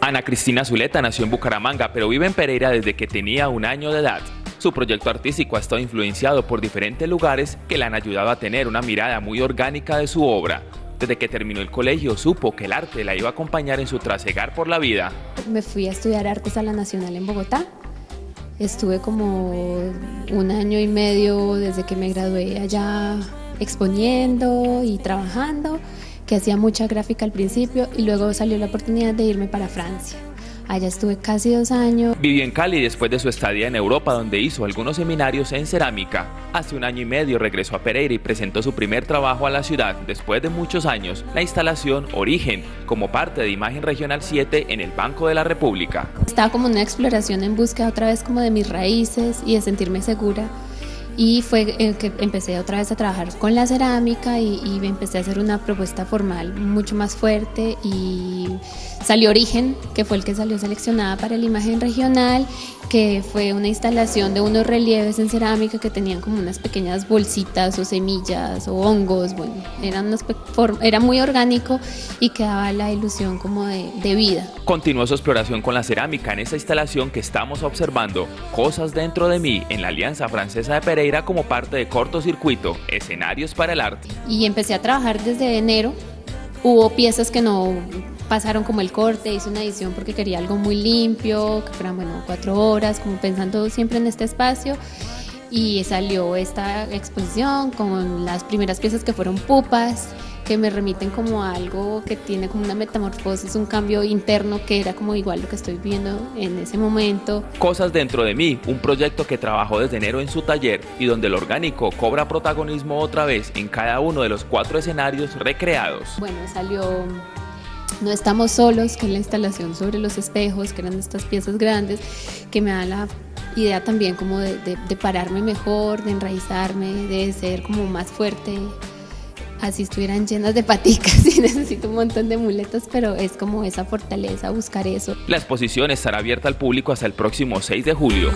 Ana Cristina Zuleta nació en Bucaramanga, pero vive en Pereira desde que tenía 1 año de edad. Su proyecto artístico ha estado influenciado por diferentes lugares que le han ayudado a tener una mirada muy orgánica de su obra. Desde que terminó el colegio, supo que el arte la iba a acompañar en su trasegar por la vida. Me fui a estudiar artes a la Nacional en Bogotá. Estuve como 1 año y medio desde que me gradué allá exponiendo y trabajando, que hacía mucha gráfica al principio, y luego salió la oportunidad de irme para Francia. Allá estuve casi 2 años. Vivió en Cali después de su estadía en Europa, donde hizo algunos seminarios en cerámica. Hace 1 año y medio regresó a Pereira y presentó su primer trabajo a la ciudad, después de muchos años, la instalación Origen, como parte de Imagen Regional 7 en el Banco de la República. Estaba como una exploración en búsqueda otra vez como de mis raíces y de sentirme segura. Y fue que empecé otra vez a trabajar con la cerámica y empecé a hacer una propuesta formal mucho más fuerte, y salió Origen, que fue el que salió seleccionada para la Imagen Regional, que fue una instalación de unos relieves en cerámica que tenían como unas pequeñas bolsitas o semillas o hongos. Bueno, era muy orgánico y quedaba la ilusión como de vida. Continuó su exploración con la cerámica en esa instalación que estamos observando, Cosas dentro de mí, en la Alianza Francesa de Pereira, como parte de Cortocircuito, Escenarios para el Arte. Y empecé a trabajar desde enero. Hubo piezas que no pasaron como el corte, hice una edición porque quería algo muy limpio, que fueran 4 horas, como pensando siempre en este espacio. Y salió esta exposición con las primeras piezas que fueron pupas, que me remiten como a algo que tiene como una metamorfosis, un cambio interno, que era como igual lo que estoy viendo en ese momento. Cosas dentro de mí, un proyecto que trabajó desde enero en su taller y donde el orgánico cobra protagonismo otra vez en cada uno de los 4 escenarios recreados. Bueno, salió No estamos solos, que es la instalación sobre los espejos, que eran estas piezas grandes, que me da la idea también como de pararme mejor, de enraizarme, de ser como más fuerte. Así estuvieran llenas de paticas y necesito un montón de muletas, pero es como esa fortaleza, buscar eso. La exposición estará abierta al público hasta el próximo 6 de julio.